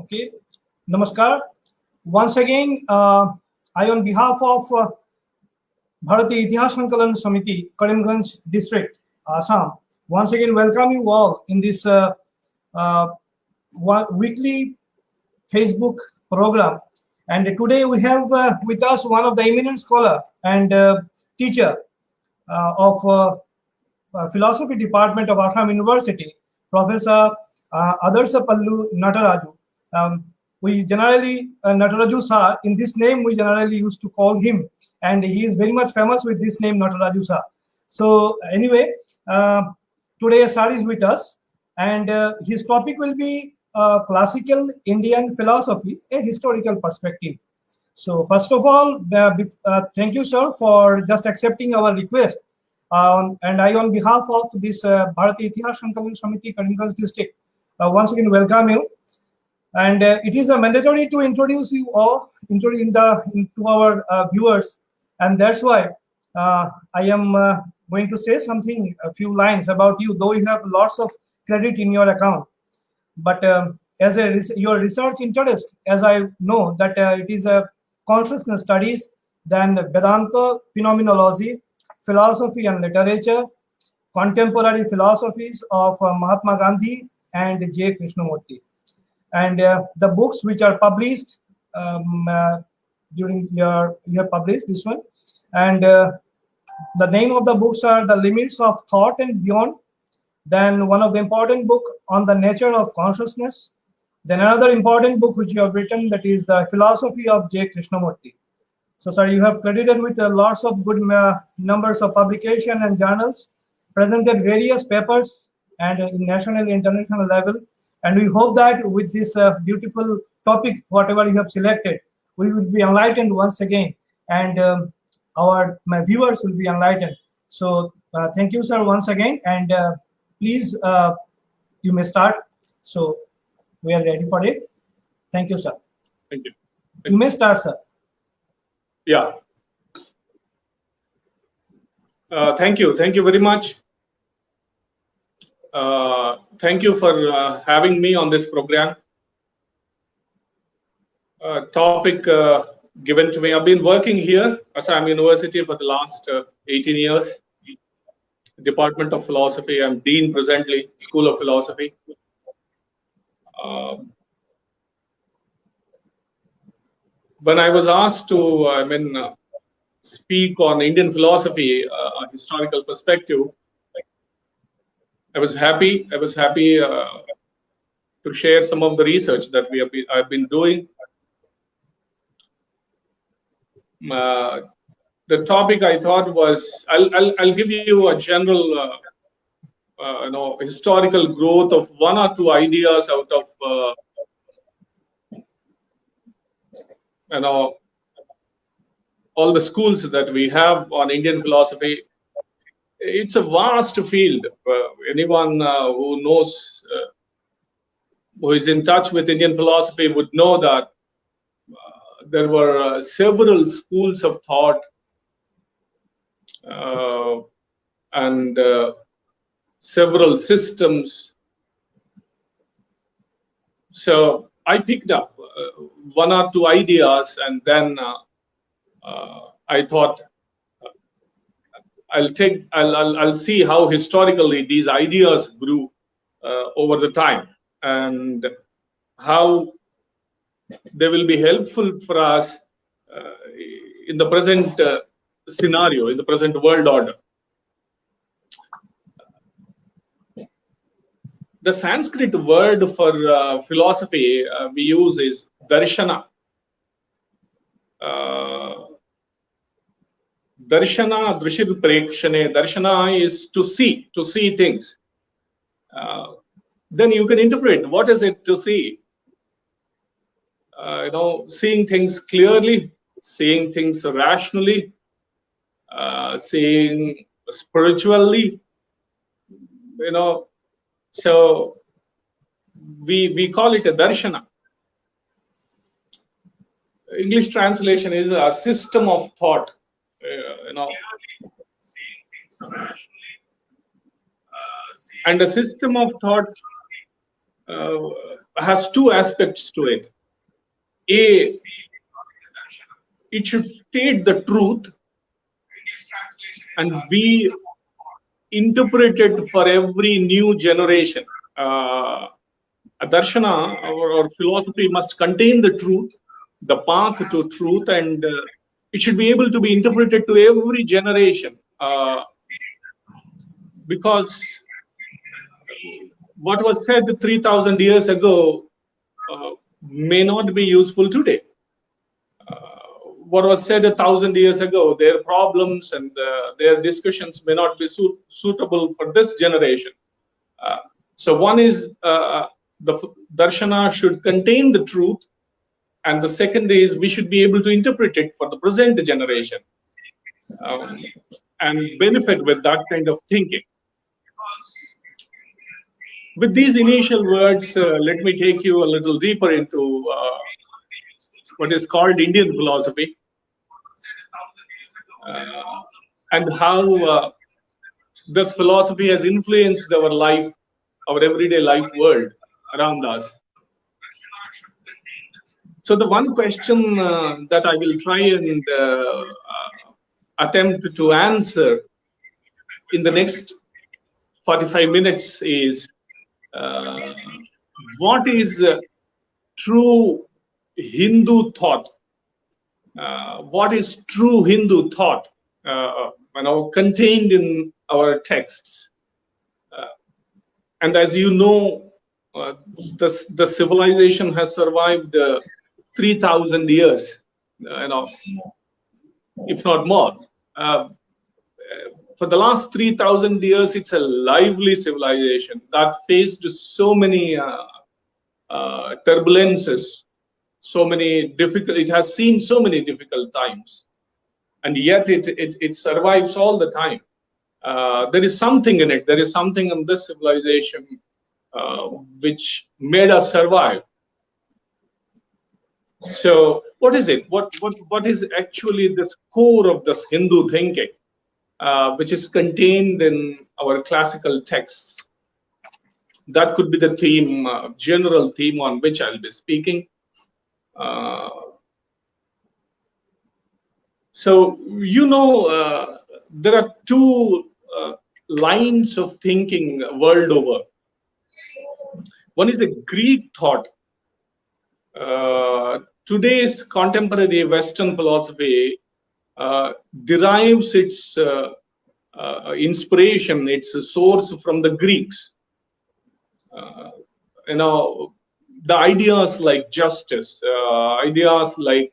Okay, Namaskar. Once again, I, on behalf of Bharati Itihas Sankalan Samiti, Karimganj District, Assam, once again welcome you all in this uh, weekly Facebook program. And today we have with us one of the eminent scholar and teacher of Philosophy Department of Assam University, Professor Adarasupally Nataraju. We generally, Nataraju Sir, in this name we generally used to call him, and he is very much famous with this name, Nataraju Sir. So anyway, today Sir is with us, and his topic will be classical Indian philosophy, a historical perspective. So first of all, thank you, sir, for just accepting our request. And I, on behalf of this Bharati Itihas Sankalan Samiti, Karimganj District, once again welcome you. And it is mandatory to introduce you all to our viewers, and that's why I am going to say something, a few lines about you, though you have lots of credit in your account. But as your research interest, as I know that it is a consciousness studies, then Vedanta, phenomenology, philosophy and literature, contemporary philosophies of Mahatma Gandhi and J. Krishnamurti. And the books which are published during you have published this one. And the name of the books are The Limits of Thought and Beyond. Then one of the important book on the nature of consciousness. Then another important book which you have written, that is the philosophy of J. Krishnamurti. So, sir, you have credited with lots of good numbers of publication and journals, presented various papers and in national and international level. And we hope that with this beautiful topic, whatever you have selected, we will be enlightened once again, and my viewers will be enlightened. So, thank you, sir, once again, and please, you may start. So, we are ready for it. Thank you, sir. Thank you. You may start, sir. Yeah. Thank you. Thank you very much. Thank you for having me on this program. Topic given to me. I've been working here at Assam University for the last 18 years. Department of Philosophy. I'm Dean presently, School of Philosophy. When I was asked to, speak on Indian philosophy, a historical perspective, I was happy. I was happy to share some of the research that I've been doing. The topic I thought was I'll give you a general historical growth of one or two ideas out of all the schools that we have on Indian philosophy. It's a vast field. Anyone who knows, who is in touch with Indian philosophy would know that there were several schools of thought and several systems. So I picked up one or two ideas, and then I thought I'll see how historically these ideas grew over the time, and how they will be helpful for us in the present scenario, in the present world order. The Sanskrit word for philosophy we use is darshana. Darshana, drishir prekshane. Darshana is to see things. Then you can interpret what is it to see. Seeing things clearly, seeing things rationally, seeing spiritually. So we call it a darshana. English translation is a system of thought. And a system of thought has two aspects to it. A, it should state the truth, and B, interpret it for every new generation. A darshana or philosophy must contain the truth, the path to truth, and it should be able to be interpreted to every generation, because what was said 3,000 years ago may not be useful today. What was said 1,000 years ago, their problems and their discussions may not be suitable for this generation. So one is the darshana should contain the truth, and the second is we should be able to interpret it for the present generation and benefit with that kind of thinking. With these initial words, let me take you a little deeper into what is called Indian philosophy, and how this philosophy has influenced our life, our everyday life world around us. So the one question that I will try and attempt to answer in the next 45 minutes is, what is true Hindu thought? What is true Hindu thought contained in our texts? And as you know, the civilization has survived 3,000 years, if not more. For the last 3,000 years, it's a lively civilization that faced so many turbulences, so many difficult. It has seen so many difficult times, and yet it survives all the time. There is something in it. There is something in this civilization which made us survive. So, what is it? What is actually the core of this Hindu thinking, which is contained in our classical texts? That could be the theme, general theme on which I'll be speaking. So, there are two lines of thinking world over. One is a Greek thought. Today's contemporary Western philosophy derives its inspiration, its source from the Greeks. The ideas like justice, ideas like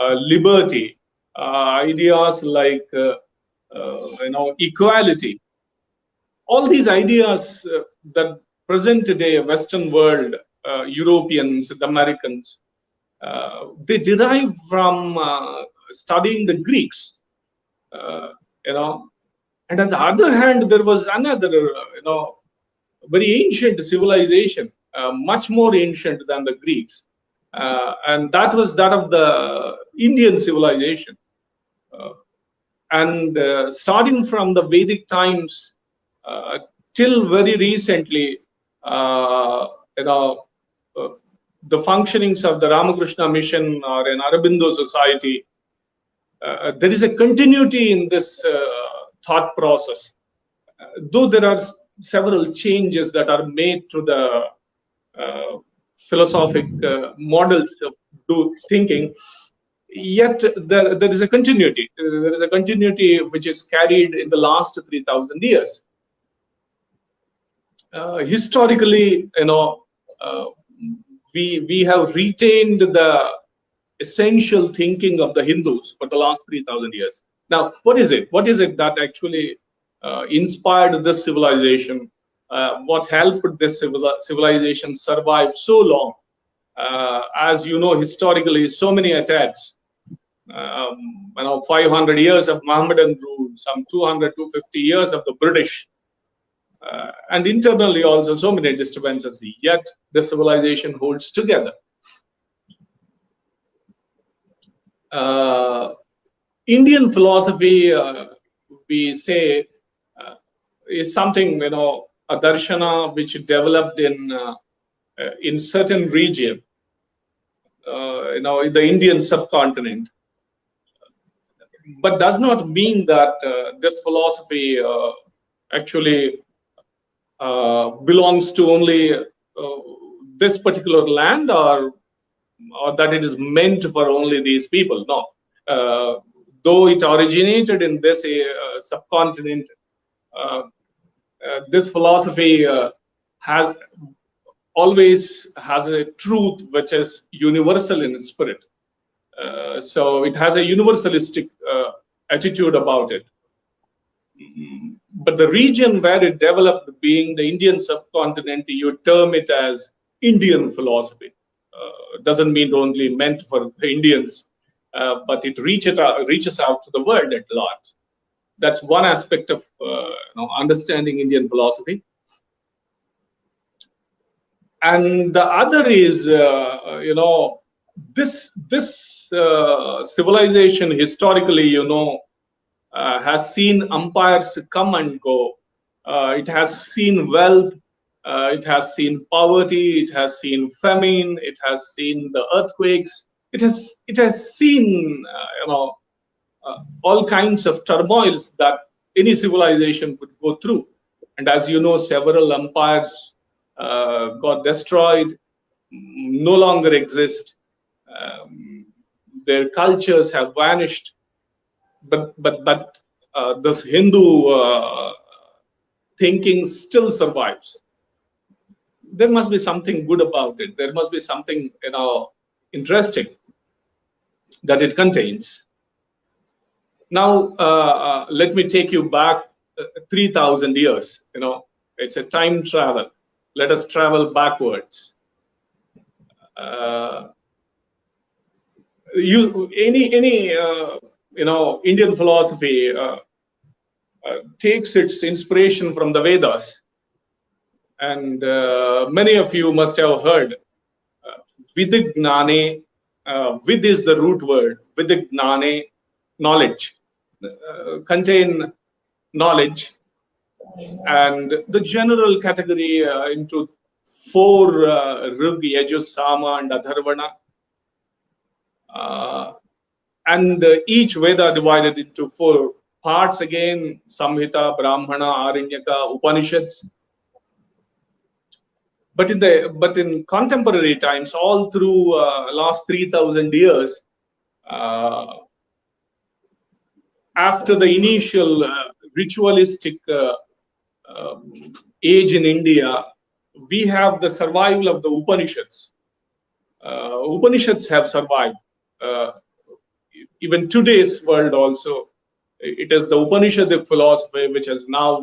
liberty, ideas like equality. All these ideas that present today Western world, Europeans, the Americans, they derive from studying the Greeks. And on the other hand, there was another, very ancient civilization, much more ancient than the Greeks, and that was that of the Indian civilization. And starting from the Vedic times till very recently, the functionings of the Ramakrishna mission or an Aurobindo society, there is a continuity in this thought process. Though there are several changes that are made to the philosophic models of thinking, yet there is a continuity. There is a continuity which is carried in the last 3,000 years. Historically, we have retained the essential thinking of the Hindus for the last 3,000 years. Now, what is it? What is it that actually inspired this civilization? What helped this civilization survive so long? As you know, historically, so many attacks. 500 years of Mohammedan rule, some 200, 250 years of the British, and internally also so many disturbances. Yet the civilization holds together. Indian philosophy, we say, is something, a darshana which developed in in certain region, in the Indian subcontinent, but does not mean that this philosophy actually belongs to only this particular land, or that it is meant for only these people. No, though it originated in this subcontinent, this philosophy always has a truth which is universal in its spirit. So it has a universalistic attitude about it. But the region where it developed, being the Indian subcontinent, you term it as Indian philosophy. Doesn't mean only meant for the Indians, but it reaches out to the world at large. That's one aspect of understanding Indian philosophy. And the other is, this civilization historically, has seen empires come and go. It has seen wealth. It has seen poverty. It has seen famine. It has seen the earthquakes. It has seen all kinds of turmoils that any civilization could go through. And as you know, several empires got destroyed, no longer exist. Their cultures have vanished. But this Hindu thinking still survives. There must be something good about it. There must be something interesting that it contains. Now, let me take you back 3,000 years. It's a time travel. Let us travel backwards. Indian philosophy takes its inspiration from the Vedas, and many of you must have heard Vidignane. Vid is the root word. Vidignane, knowledge, contain knowledge, and the general category into 4 Rig, Yajus, Sama, and Atharvana. And each Veda divided into 4 parts again: Samhita, Brahmana, Aranyaka, Upanishads. But in contemporary times, all through last 3,000 years, after the initial ritualistic age in India, we have the survival of the Upanishads. Upanishads have survived. Even today's world also, it is the Upanishadic philosophy which has now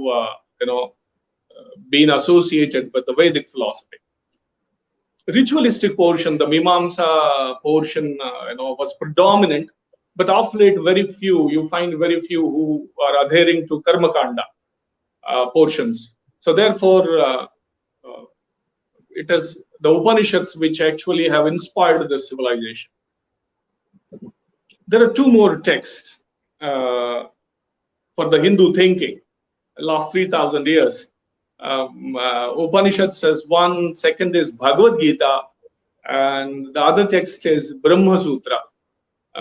been associated with the Vedic philosophy. Ritualistic portion, the Mimamsa portion, was predominant, but of late you find very few who are adhering to Karmakanda portions. So therefore, it is the Upanishads which actually have inspired this civilization. There are 2 more texts for the Hindu thinking, last 3,000 years. Upanishad says one, second is Bhagavad-Gita, and the other text is Brahma Sutra.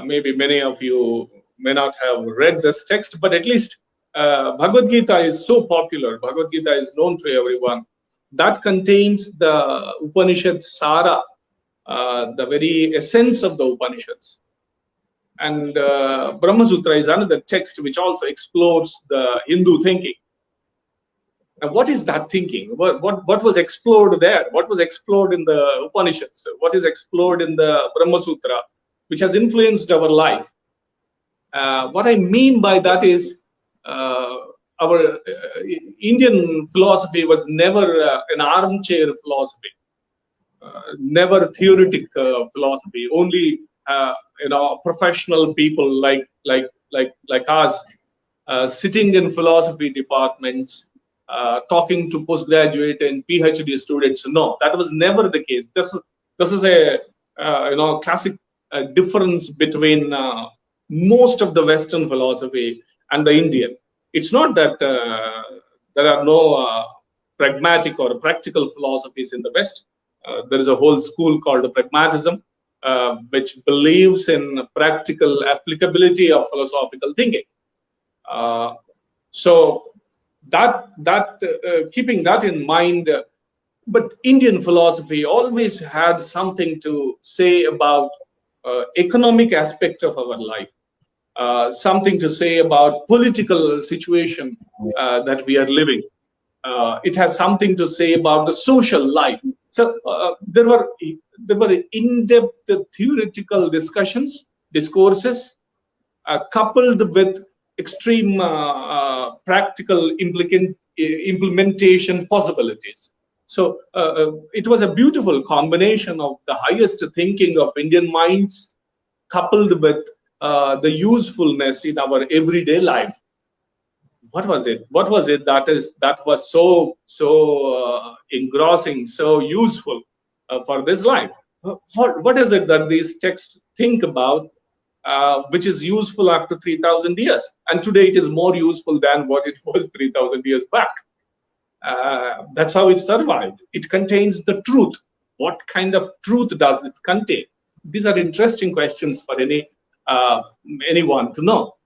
Maybe many of you may not have read this text, but at least Bhagavad-Gita is so popular. Bhagavad-Gita is known to everyone. That contains the Upanishad Sara, the very essence of the Upanishads. And Brahma Sutra is another text which also explores the Hindu thinking. And what is that thinking? What was explored there? What was explored in the Upanishads? What is explored in the Brahma Sutra, which has influenced our life? What I mean by that is our Indian philosophy was never an armchair philosophy, never theoretic philosophy. Only professional people like us sitting in philosophy departments, talking to postgraduate and PhD students. No, that was never the case. This is a classic difference between most of the Western philosophy and the Indian. It's not that there are no pragmatic or practical philosophies in the West. There is a whole school called pragmatism, which believes in practical applicability of philosophical thinking. So keeping that in mind, but Indian philosophy always had something to say about economic aspects of our life, something to say about political situation that we are living. It has something to say about the social life. So there were in-depth theoretical discourses, coupled with extreme practical implementation possibilities. So it was a beautiful combination of the highest thinking of Indian minds, coupled with the usefulness in our everyday life. What was it that was so engrossing, so useful for this life? What is it that these texts think about, which is useful after 3,000 years, and today it is more useful than what it was 3,000 years back? That's how it survived. It contains the truth. What kind of truth does it contain? These are interesting questions for anyone to know.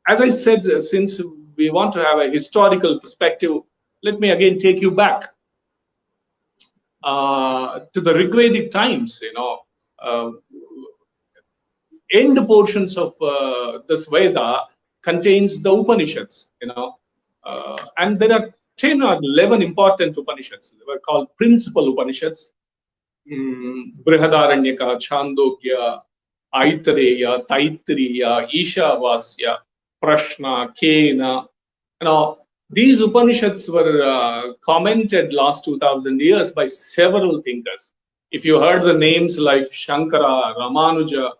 As I said, since we want to have a historical perspective, let me again take you back to the Rigvedic times. End portions of this Veda contains the Upanishads. And there are 10 or 11 important Upanishads. They were called principal Upanishads: Brihadaranyaka, Chandogya, Aitareya, Taittiriya, Ishavasya, Prashna, Kena. These Upanishads were commented last 2,000 years by several thinkers. If you heard the names like Shankara, Ramanuja,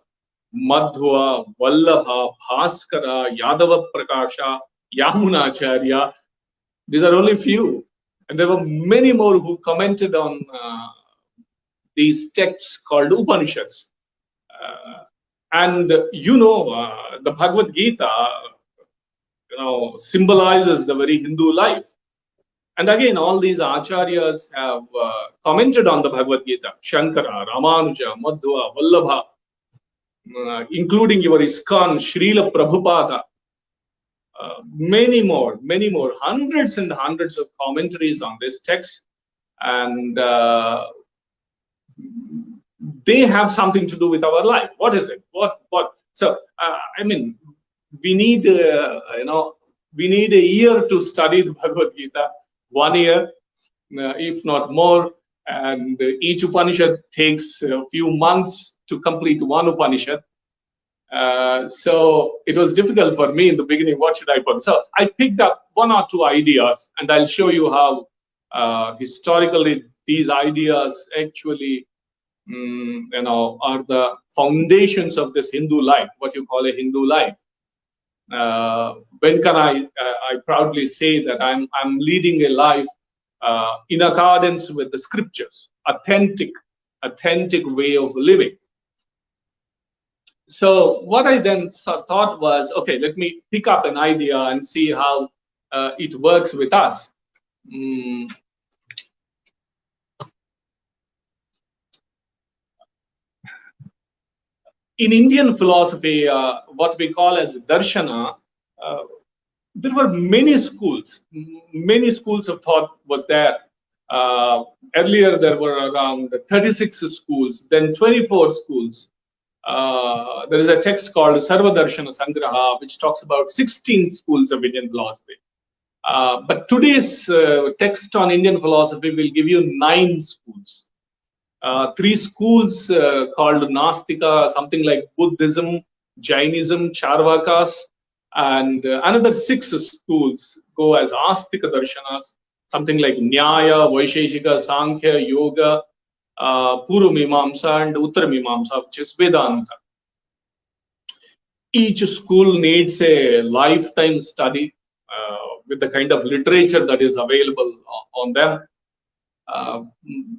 Madhva, Vallabha, Bhaskara, Yadava Prakasha, Yamunacharya, these are only few. And there were many more who commented on these texts called Upanishads. And the Bhagavad-Gita, symbolizes the very Hindu life. And again, all these acharyas have commented on the Bhagavad-Gita: Shankara, Ramanuja, Madhva, Vallabha, including your ISKCON, Srila Prabhupada, many more, hundreds and hundreds of commentaries on this text. And they have something to do with our life. What is it? What? So, we need, we need a year to study the Bhagavad-Gita, 1 year, if not more. And each Upanishad takes a few months to complete one Upanishad. So it was difficult for me in the beginning. What should I put? So I picked up 1 or 2 ideas, and I'll show you how historically these ideas actually, are the foundations of this Hindu life, what you call a Hindu life. When can I proudly say that I'm leading a life in accordance with the scriptures, authentic way of living. So what I then thought was, okay, let me pick up an idea and see how it works with us. In Indian philosophy, what we call as darshana, there were many schools of thought was there. Earlier, there were around 36 schools, then 24 schools. There is a text called Sarvadarshana Sangraha, which talks about 16 schools of Indian philosophy. But today's text on Indian philosophy will give you 9 schools. 3 schools called Nastika, something like Buddhism, Jainism, Charvakas, and another 6 schools go as Astika Darshanas, something like Nyaya, Vaisheshika, Sankhya, Yoga, Purva Mimamsa, and Uttara Mimamsa, which is Vedanta. Each school needs a lifetime study with the kind of literature that is available on them.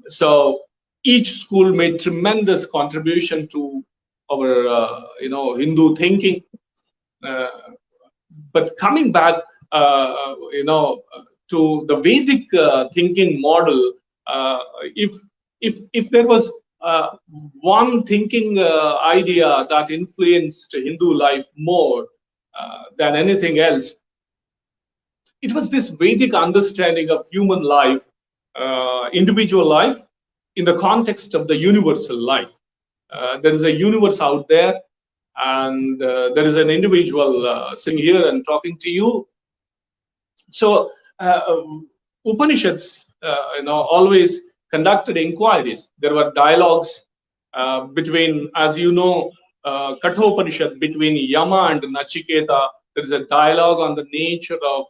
So each school made tremendous contribution to our, Hindu thinking. But coming back, to the Vedic thinking model, If there was one thinking idea that influenced Hindu life more than anything else, it was this Vedic understanding of human life, individual life, in the context of the universal life. There is a universe out there, and there is an individual sitting here and talking to you. So Upanishads, always conducted inquiries. There were dialogues between, as you know, Kathopanishad, between Yama and Nachiketa. There is a dialogue on the nature of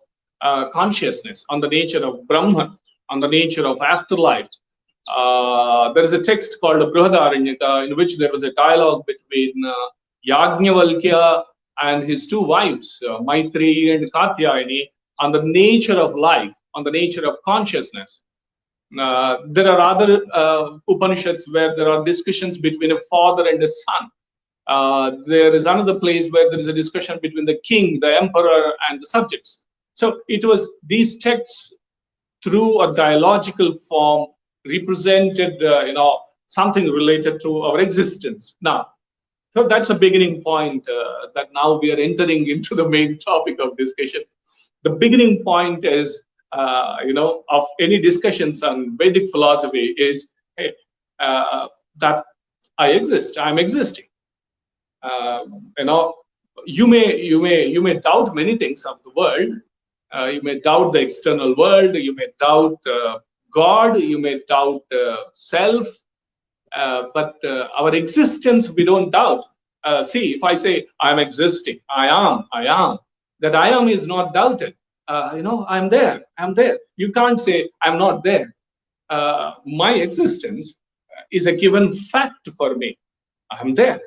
consciousness, on the nature of Brahman, on the nature of afterlife. There is a text called Brihadaranyaka, in which there was a dialogue between Yajnavalkya and his two wives, Maitri and Katyayani, on the nature of life, on the nature of consciousness. There are other Upanishads where there are discussions between a father and a son. There is another place where there is a discussion between the king, the emperor, and the subjects. So it was these texts, through a dialogical form, represented something related to our existence. Now, so that's a beginning point that now we are entering into the main topic of discussion. The beginning point is, of any discussions on Vedic philosophy is that I exist. I'm existing. You may doubt many things of the world. You may doubt the external world. You may doubt God. You may doubt self. But our existence, we don't doubt. See, if I say I'm existing, I am. That I am is not doubted. I'm there. You can't say I'm not there. My existence is a given fact for me. I'm there.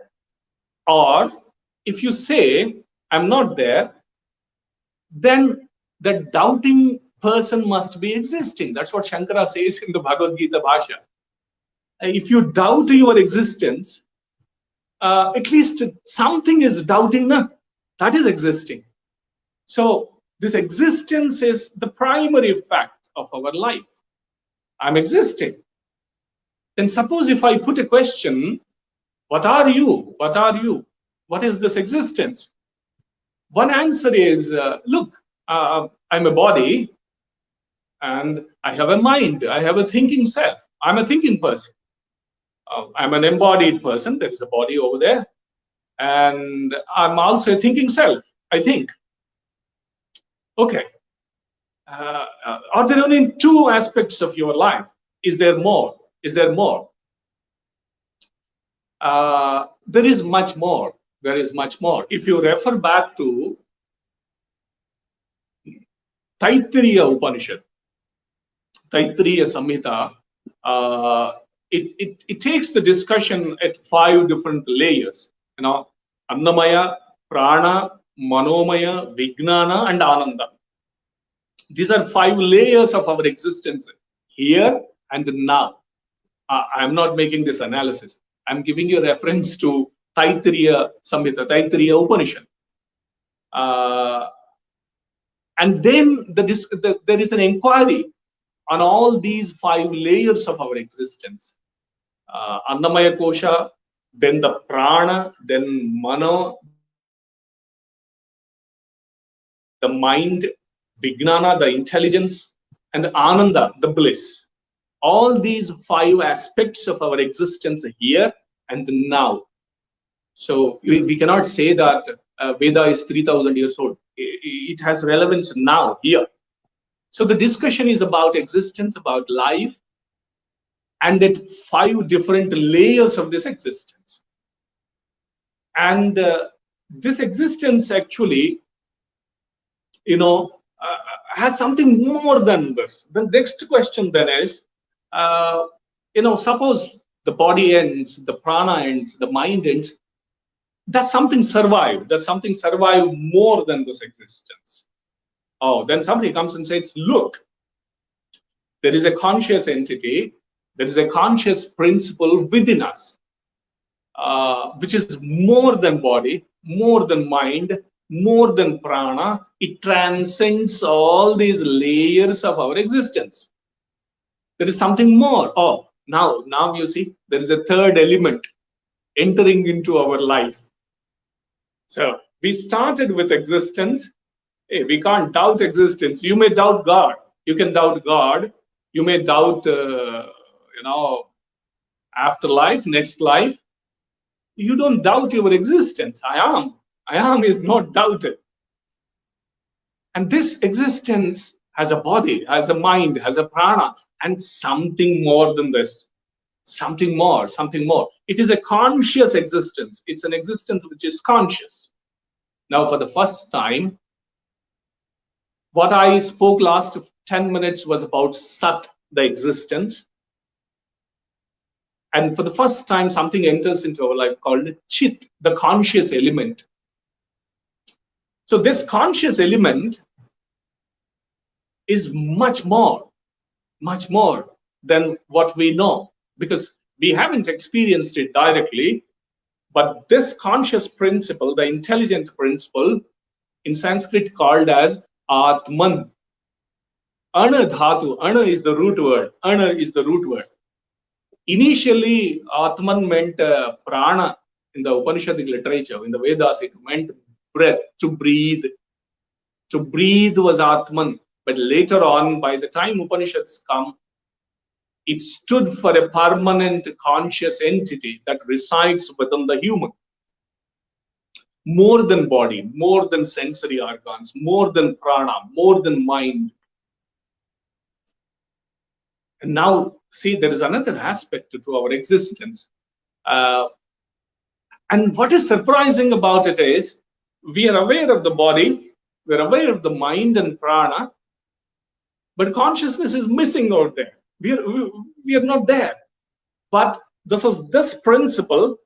Or if you say I'm not there, then the doubting person must be existing. That's what Shankara says in the Bhagavad-Gita Bhasha. If you doubt your existence, at least something is doubting, na? That is existing. So this existence is the primary fact of our life. I'm existing. Then suppose if I put a question, what are you? What are you? What is this existence? One answer is, look, I'm a body and I have a mind. I have a thinking self. I'm a thinking person. I'm an embodied person. There is a body over there. And I'm also a thinking self, I think. Okay. Are there only two aspects of your life? Is there more? Is there more? There is much more. There is much more. If you refer back to Taittiriya Upanishad, Taittiriya Samhita, it takes the discussion at 5 different layers. Annamaya, Prana, Manomaya, Vijnana, and Ananda. These are 5 layers of our existence, here and now. I'm not making this analysis. I'm giving you a reference to Taittiriya Samhita, Taittiriya Upanishad. And then there is an inquiry on all these 5 layers of our existence. Annamaya Kosha, then the Prana, then Mano, the mind, Vijnana, the intelligence, and Ananda, the bliss. All these 5 aspects of our existence here and now. So we cannot say that Veda is 3,000 years old. It has relevance now, here. So the discussion is about existence, about life, and at 5 different layers of this existence. And this existence actually, has something more than this. The next question then is, suppose the body ends, the prana ends, the mind ends, does something survive? Does something survive more than this existence? Oh, then somebody comes and says, look, there is a conscious entity, there is a conscious principle within us, which is more than body, more than mind, more than prana. It transcends all these layers of our existence. There is something more. Oh, now you see, there is a third element entering into our life. So we started with existence. Hey, we can't doubt existence. You may doubt God. You can doubt God. You may doubt, afterlife, next life. You don't doubt your existence. I am is not doubted. And this existence has a body, has a mind, has a prana, and something more than this. Something more. It is a conscious existence. It's an existence which is conscious. Now, for the first time, what I spoke last 10 minutes was about Sat, the existence. And for the first time, something enters into our life called Chit, the conscious element. So this conscious element is much more than what we know, because we haven't experienced it directly. But this conscious principle, the intelligent principle, in Sanskrit called as Atman. Ana dhatu. Ana is the root word. Initially, Atman meant prana in the Upanishadic literature. In the Vedas, it meant breath, to breathe. To breathe was Atman. But later on, by the time Upanishads come, it stood for a permanent conscious entity that resides within the human. More than body, more than sensory organs, more than prana, more than mind. And now, see, there is another aspect to our existence. And what is surprising about it is, we are aware of the body, we are aware of the mind and prana, but consciousness is missing out there. We are not there. But this is this principle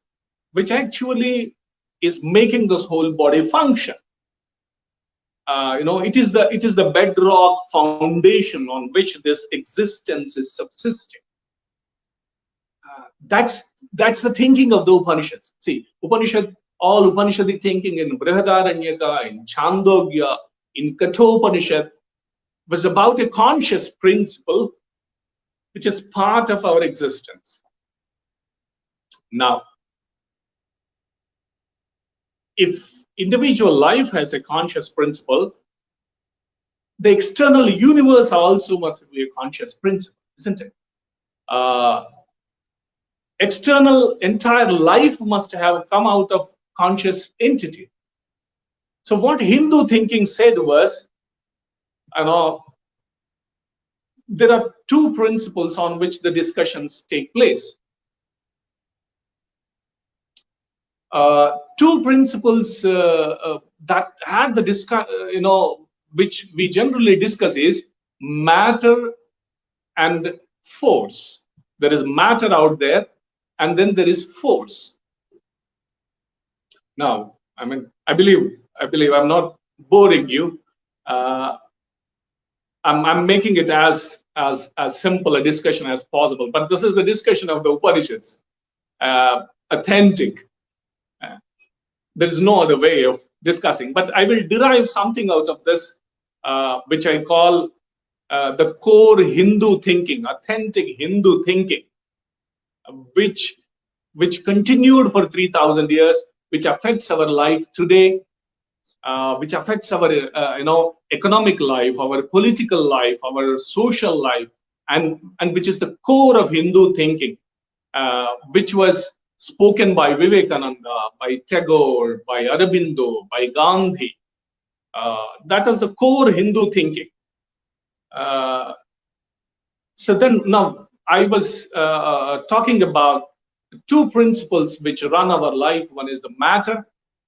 which actually is making this whole body function. It is the bedrock foundation on which this existence is subsisting. That's the thinking of the Upanishads. See, all Upanishadic thinking in Brihadaranyaka, in Chandogya, in Kathopanishad was about a conscious principle which is part of our existence. Now, if individual life has a conscious principle, the external universe also must be a conscious principle, isn't it? External entire life must have come out of conscious entity. So what Hindu thinking said was, there are two principles on which the discussions take place. Two principles that had the which we generally discuss is matter and force. There is matter out there, and then there is force. Now, I believe I'm not boring you. I'm making it as simple a discussion as possible, but this is the discussion of the Upanishads, authentic. There is no other way of discussing, but I will derive something out of this, which I call the core Hindu thinking, authentic Hindu thinking, which continued for 3,000 years, which affects our life today, which affects our economic life, our political life, our social life, and which is the core of Hindu thinking, which was spoken by Vivekananda, by Tagore, by Aurobindo, by Gandhi. That is the core Hindu thinking. So then now I was talking about two principles which run our life. One is the matter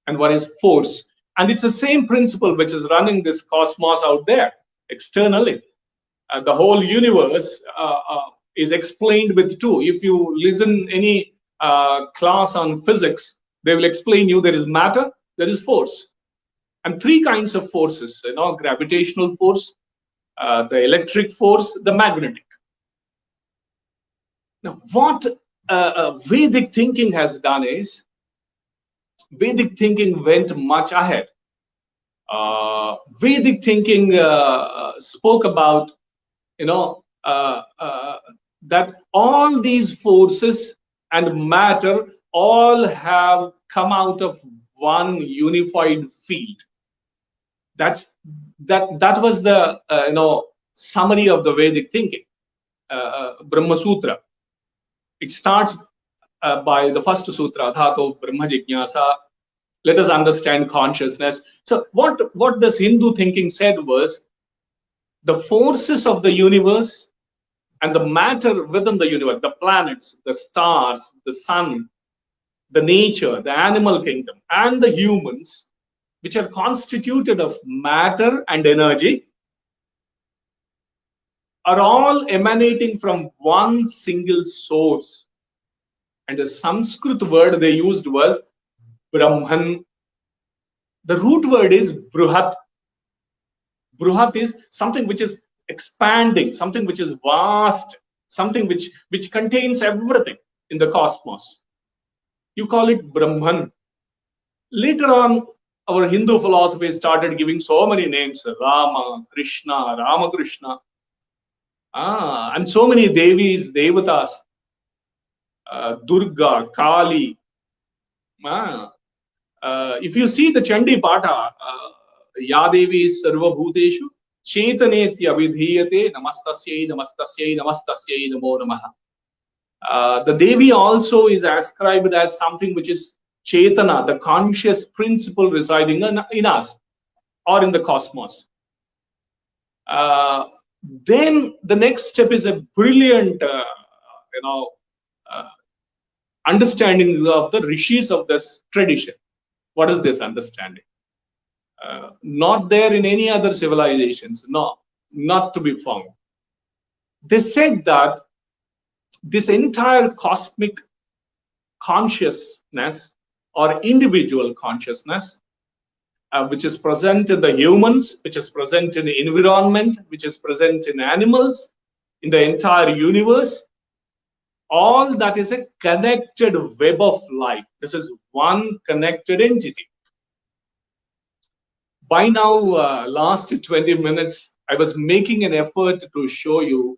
and one is force. And it's the same principle which is running this cosmos out there externally. The whole universe is explained with two. If you listen any class on physics, they will explain you there is matter, there is force, and three kinds of forces: gravitational force, the electric force, the magnetic. Now, what Vedic thinking has done is, Vedic thinking went much ahead. Vedic thinking spoke about that all these forces and matter all have come out of one unified field. That was the summary of the Vedic thinking, Brahma Sutra. It starts by the first sutra, Dhato Brahma Jignasa. Let us understand consciousness. So what this Hindu thinking said was, the forces of the universe and the matter within the universe, the planets, the stars, the sun, the nature, the animal kingdom, and the humans, which are constituted of matter and energy, are all emanating from one single source. And the Sanskrit word they used was Brahman. The root word is Bruhat. Bruhat is something which is expanding, something which is vast, something which contains everything in the cosmos. You call it Brahman. Later on, our Hindu philosophy started giving so many names: Rama, Krishna, Ramakrishna, and so many Devis, Devatas, Durga, Kali. If you see the Chandi Pata, Yadevi Sarva Bhuteshu, Chetanetya Vidhiyate, Namastasyai, Namastasyai, Namastasyai, Namo Namaha. The Devi also is ascribed as something which is Chetana, the conscious principle residing in us or in the cosmos. Then the next step is a brilliant, understanding of the rishis of this tradition. What is this understanding? Not there in any other civilizations. No, not to be found. They said that this entire cosmic consciousness or individual consciousness, which is present in the humans, which is present in the environment, which is present in animals, in the entire universe, all that is a connected web of life. This is one connected entity. By now, last 20 minutes, I was making an effort to show you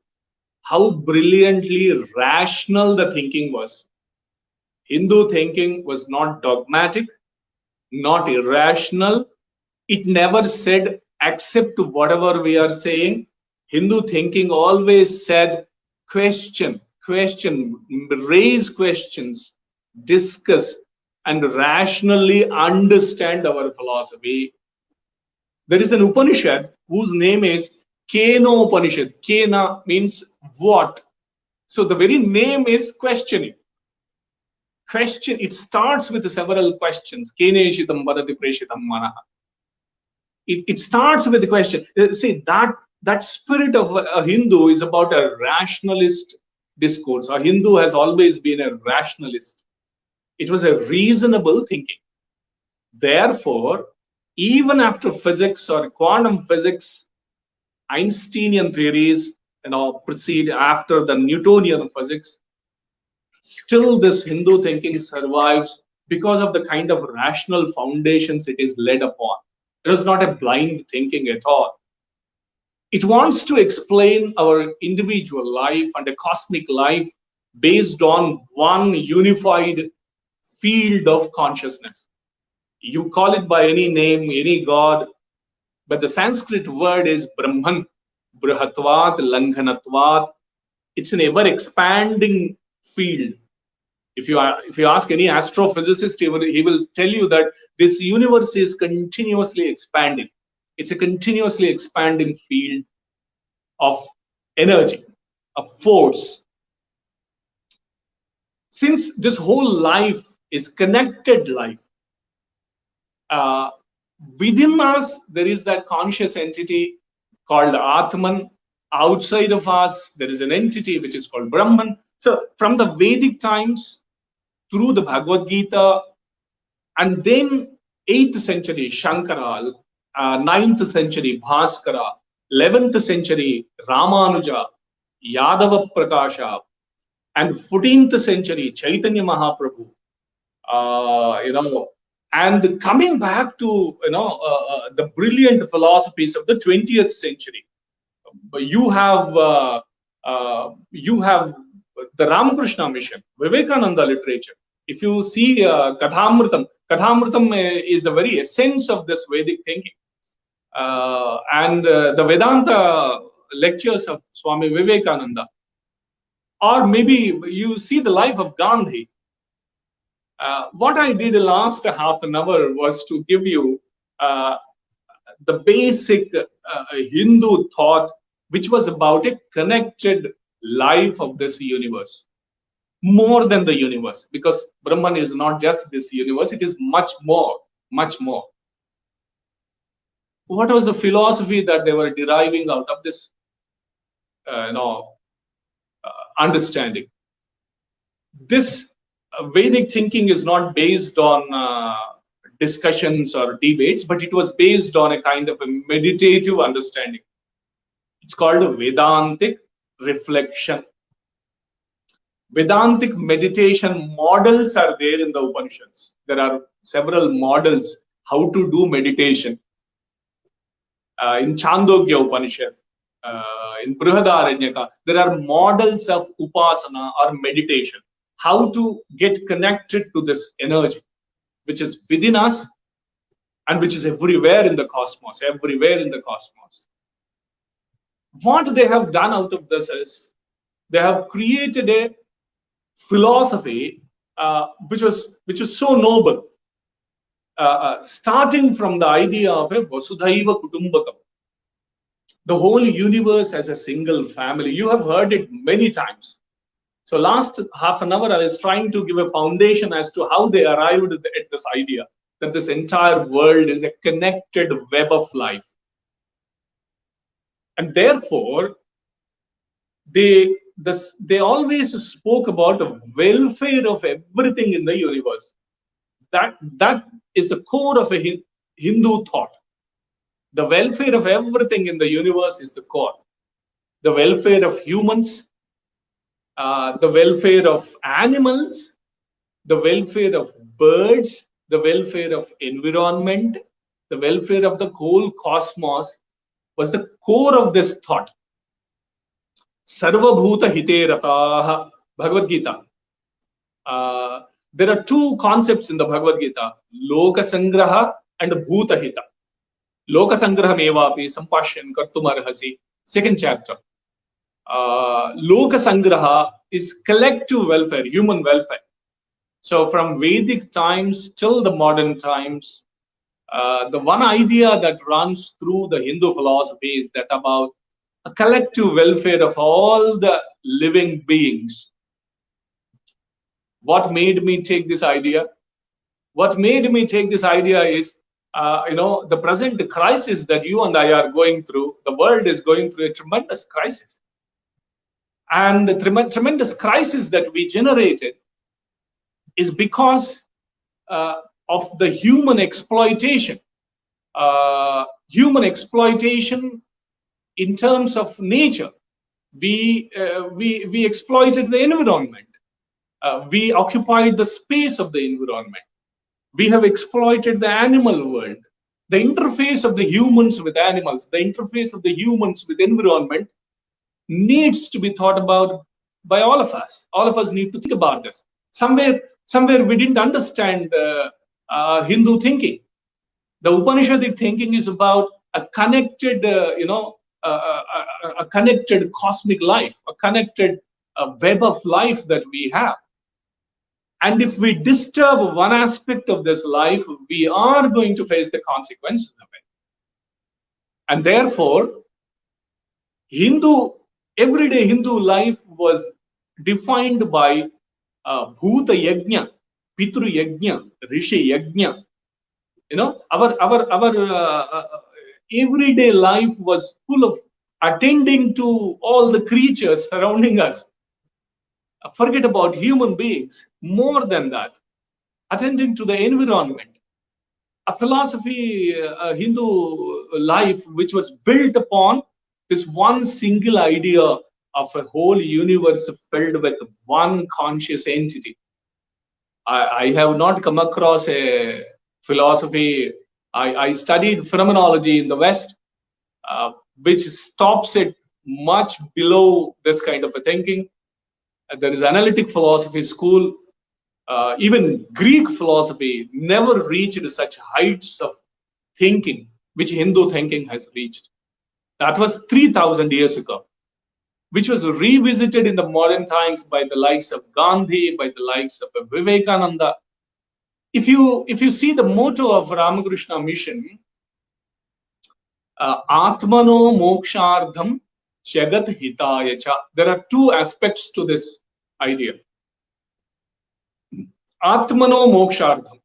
how brilliantly rational the thinking was. Hindu thinking was not dogmatic, not irrational. It never said accept whatever we are saying. Hindu thinking always said question, raise questions, discuss, and rationally understand our philosophy. There is an Upanishad whose name is Keno Upanishad. Kena means what. So the very name is questioning. Question. It starts with several questions. Keneshitam Bharati Preshitam Manaha. It starts with the question. See, that spirit of a Hindu is about a rationalist discourse. A Hindu has always been a rationalist. It was a reasonable thinking. Therefore, even after physics or quantum physics, Einsteinian theories, proceed after the Newtonian physics, still this Hindu thinking survives because of the kind of rational foundations it is led upon. It is not a blind thinking at all. It wants to explain our individual life and a cosmic life based on one unified field of consciousness. You call it by any name, any god, but the Sanskrit word is Brahman, Brihatvat, Langhanatvat. It's an ever-expanding field. If you ask any astrophysicist, he will tell you that this universe is continuously expanding. It's a continuously expanding field of energy, of force. Since this whole life is connected life, within us, there is that conscious entity called Atman. Outside of us, there is an entity which is called Brahman. So from the Vedic times through the Bhagavad-Gita, and then 8th century Shankara, 9th century Bhaskara, 11th century Ramanuja, Yadava Prakasha, and 14th century Chaitanya Mahaprabhu, and coming back to the brilliant philosophies of the 20th century. You have You have the Ramakrishna mission, Vivekananda literature. If you see Kathamritam, Kathamritam is the very essence of this Vedic thinking. And the Vedanta lectures of Swami Vivekananda, or maybe you see the life of Gandhi. What I did last half an hour was to give you the basic Hindu thought, which was about a connected life of this universe, more than the universe, because Brahman is not just this universe, it is much more, much more. What was the philosophy that they were deriving out of this understanding? This Vedic thinking is not based on discussions or debates, but it was based on a kind of a meditative understanding. It's called a Vedantic reflection. Vedantic meditation models are there in the Upanishads. There are several models how to do meditation. In Chandogya Upanishad, in Brihadaranyaka, there are models of upasana or meditation. How to get connected to this energy, which is within us and which is everywhere in the cosmos, everywhere in the cosmos. What they have done out of this is they have created a philosophy which was so noble, starting from the idea of a Vasudhaiva Kutumbakam, the whole universe as a single family. You have heard it many times. So last half an hour, I was trying to give a foundation as to how they arrived at this idea that this entire world is a connected web of life. And therefore, they always spoke about the welfare of everything in the universe. That is the core of a Hindu thought. The welfare of everything in the universe is the core. The welfare of humans, the welfare of animals, the welfare of birds, the welfare of environment, the welfare of the whole cosmos was the core of this thought. Sarva Bhuta Hite Rataha, Bhagavad-Gita. There are two concepts in the Bhagavad-Gita, Loka Sangraha and Bhuta Hita. Loka Sangraha Mevapi Sampashyan Kartum Arhasi, second chapter. Loka Sangraha is collective welfare, human welfare. So from Vedic times till the modern times, the one idea that runs through the Hindu philosophy is that about a collective welfare of all the living beings. What made me take this idea? What made me take this idea is, the present crisis that you and I are going through, the world is going through a tremendous crisis. And the tremendous crisis that we generated is because of the human exploitation. Human exploitation in terms of nature. We exploited the environment. We occupied the space of the environment. We have exploited the animal world. The interface of the humans with animals, the interface of the humans with environment needs to be thought about by all of us. All of us need to think about this. Somewhere we didn't understand Hindu thinking. The Upanishadic thinking is about a connected, a connected cosmic life, a connected web of life that we have. And if we disturb one aspect of this life, we are going to face the consequences of it. And therefore, everyday Hindu life was defined by Bhuta Yajna, Pitru Yajna, Rishi Yajna. Our everyday life was full of attending to all the creatures surrounding us. Forget about human beings. More than that, attending to the environment. A philosophy, a Hindu life, which was built upon this one single idea of a whole universe filled with one conscious entity. I have not come across a philosophy. I studied phenomenology in the West, which stops at much below this kind of a thinking. There is analytic philosophy school. Even Greek philosophy never reached such heights of thinking which Hindu thinking has reached. That was 3,000 years ago, which was revisited in the modern times by the likes of Gandhi, by the likes of Vivekananda. If you see the motto of Ramakrishna mission, Atmano Mokshardham Jagat Hitaya Cha. There are two aspects to this idea. Atmano Mokshardham,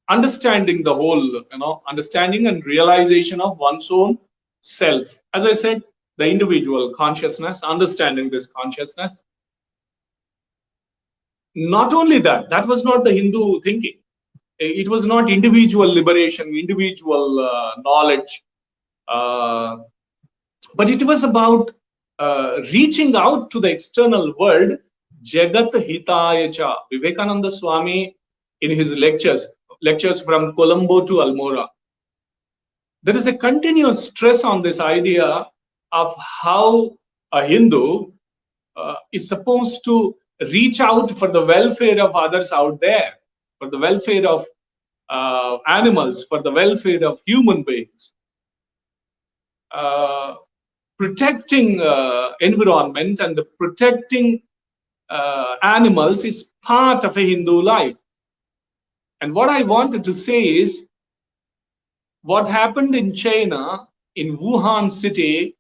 understanding the whole, understanding and realization of one's own self. As I said, the individual consciousness, understanding this consciousness. Not only that, that was not the Hindu thinking. It was not individual liberation, individual knowledge, but it was about reaching out to the external world. Jagat Hitaya Cha. Vivekananda Swami, in his lectures from Colombo to Almora, there is a continuous stress on this idea of how a Hindu is supposed to reach out for the welfare of others out there, for the welfare of animals, for the welfare of human beings. Protecting environment and the protecting animals is part of a Hindu life. And what I wanted to say is, what happened in China, in Wuhan city,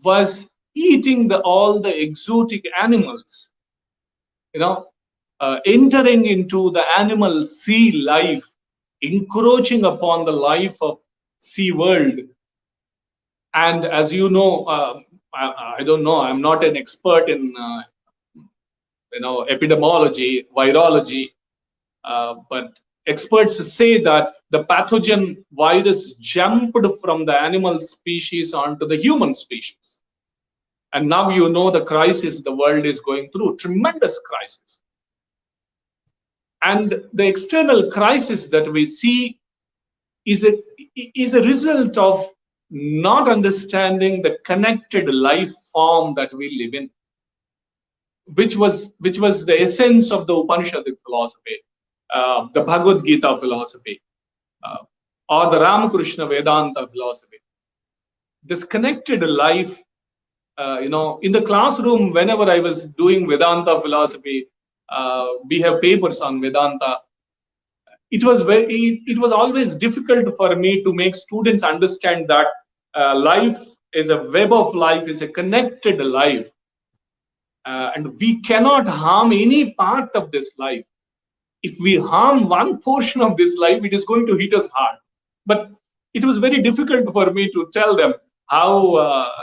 was eating all the exotic animals, entering into the animal sea life, encroaching upon the life of sea world. And as you know, I don't know, I'm not an expert in epidemiology, virology, but experts say that the pathogen virus jumped from the animal species onto the human species. And now you know the crisis the world is going through, tremendous crisis. And the external crisis that we see is a result of not understanding the connected life form that we live in, which was the essence of the Upanishadic philosophy, the Bhagavad-Gita philosophy, or the Ramakrishna Vedanta philosophy. This connected life, in the classroom, whenever I was doing Vedanta philosophy, we have papers on Vedanta. It was always difficult for me to make students understand that life is a web of life, is a connected life. And we cannot harm any part of this life. If we harm one portion of this life, it is going to hit us hard. But it was very difficult for me to tell them how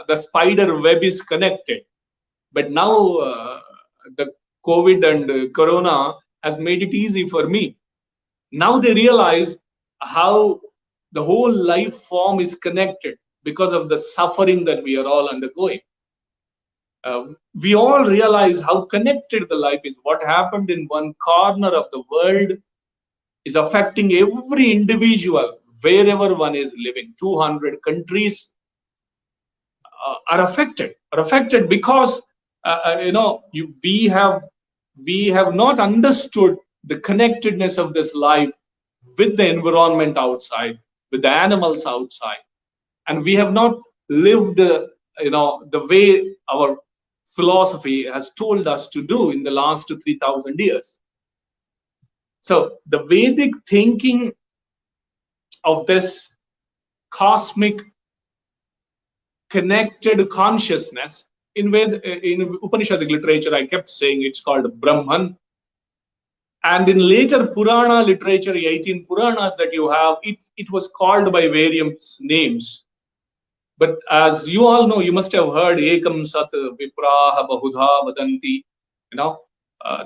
the spider web is connected. But now the COVID and Corona has made it easy for me. Now they realize how the whole life form is connected because of the suffering that we are all undergoing. We all realize how connected the life is. What happened in one corner of the world is affecting every individual wherever one is living. 200 countries are affected because we have not understood the connectedness of this life with the environment outside, with the animals outside, and we have not lived the way our philosophy has told us to do in the last 3,000 years. So the Vedic thinking of this cosmic connected consciousness, in Upanishadic literature, I kept saying it's called Brahman. And in later Purana literature, 18 Puranas that you have, it was called by various names. But as you all know, you must have heard Ekam Sat Vipraha Bahudha Vadanti.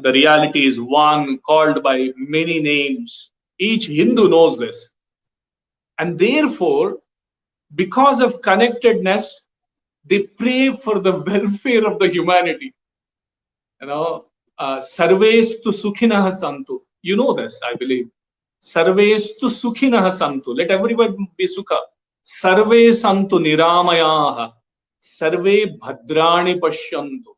The reality is one, called by many names. Each Hindu knows this. And therefore, because of connectedness, they pray for the welfare of the humanity. Sarvestu Sukhinah Santu. You know this, I believe. Sarvestu Sukhinah Santu. Let everyone be Sukha. Sarve Santu Niramayaha. Sarve bhadrani pashyantu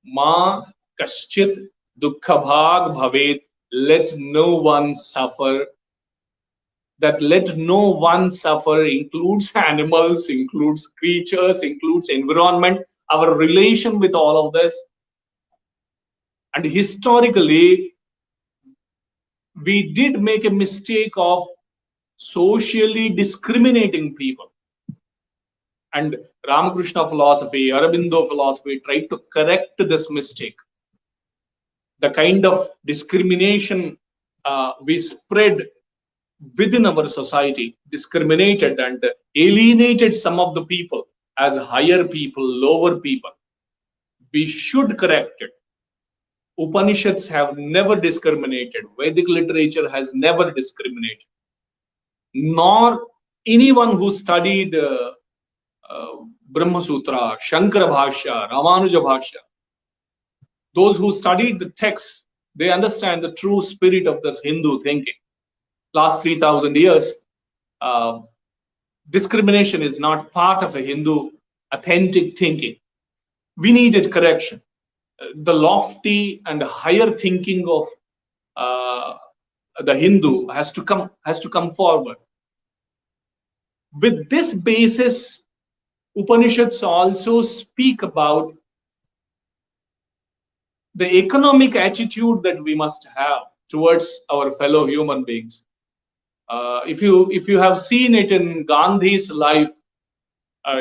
ma kaschit dukkhabhag bhavet. Let no one suffer. That let no one suffer includes animals, includes creatures, includes environment, our relation with all of this. And historically, we did make a mistake of socially discriminating people. And Ramakrishna philosophy, Aurobindo philosophy tried to correct this mistake. The kind of discrimination we spread within our society, discriminated and alienated some of the people as higher people, lower people. We should correct it. Upanishads have never discriminated. Vedic literature has never discriminated. Nor anyone who studied Brahma Sutra, Shankara Bhashya, Ramanuja Bhashya. Those who studied the texts, they understand the true spirit of this Hindu thinking. Last 3,000 years, discrimination is not part of a Hindu authentic thinking. We needed correction. The lofty and higher thinking of the Hindu has to come forward. With this basis, Upanishads also speak about the economic attitude that we must have towards our fellow human beings. If you have seen it in Gandhi's life,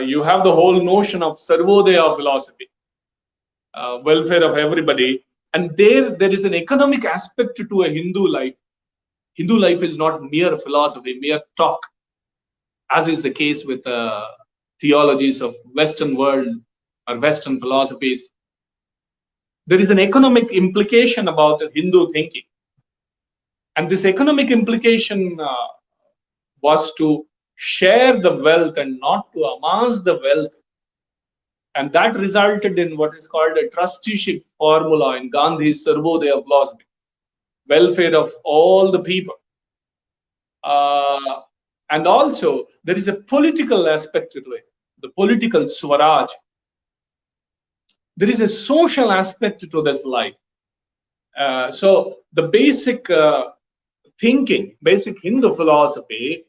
you have the whole notion of Sarvodaya philosophy, welfare of everybody, and there is an economic aspect to a Hindu life. Hindu life is not mere philosophy, mere talk, as is the case with theologies of Western world or Western philosophies. There is an economic implication about Hindu thinking. And this economic implication was to share the wealth and not to amass the wealth. And that resulted in what is called a trusteeship formula in Gandhi's Sarvodaya philosophy. Welfare of all the people. And also, there is a political aspect to it, the political Swaraj. There is a social aspect to this life. So the basic thinking, basic Hindu philosophy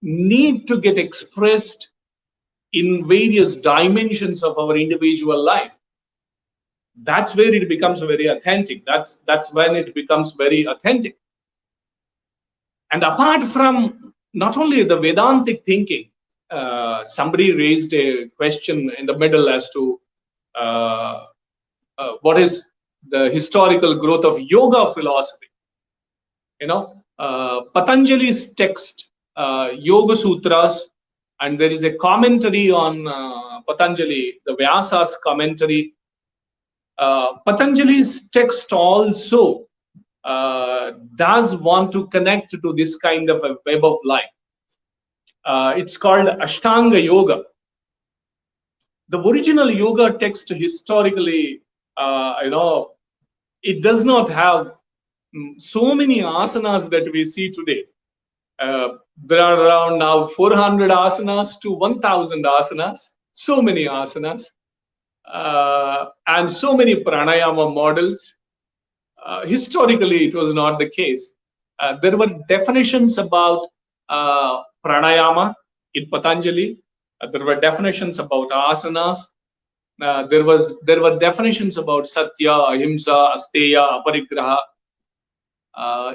need to get expressed in various dimensions of our individual life. That's where it becomes very authentic. That's when it becomes very authentic. And apart from not only the Vedantic thinking, somebody raised a question in the middle as to what is the historical growth of yoga philosophy. Patanjali's text, Yoga Sutras, and there is a commentary on Patanjali, the Vyasa's commentary. Patanjali's text also does want to connect to this kind of a web of life. It's called Ashtanga Yoga. The original yoga text historically, it does not have so many asanas that we see today. There are around now 400 asanas to 1,000 asanas, so many asanas, and so many pranayama models. Historically, it was not the case. There were definitions about pranayama in Patanjali. There were definitions about asanas. There were definitions about satya, ahimsa, asteya, aparigraha.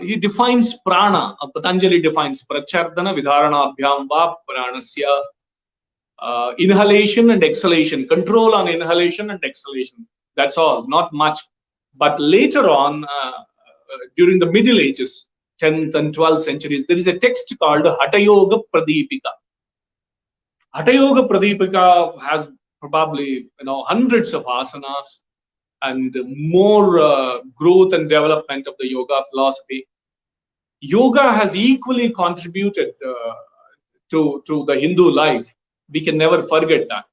He defines prana. Patanjali defines prachardana vidharanabhyam va pranasya. Inhalation and exhalation, control on inhalation and exhalation. That's all, not much. But later on, during the Middle Ages, 10th and 12th centuries, there is a text called Hatha Yoga Pradipika. Hatha Yoga Pradipika has probably hundreds of asanas and more growth and development of the yoga philosophy. Yoga has equally contributed to the Hindu life. We can never forget that.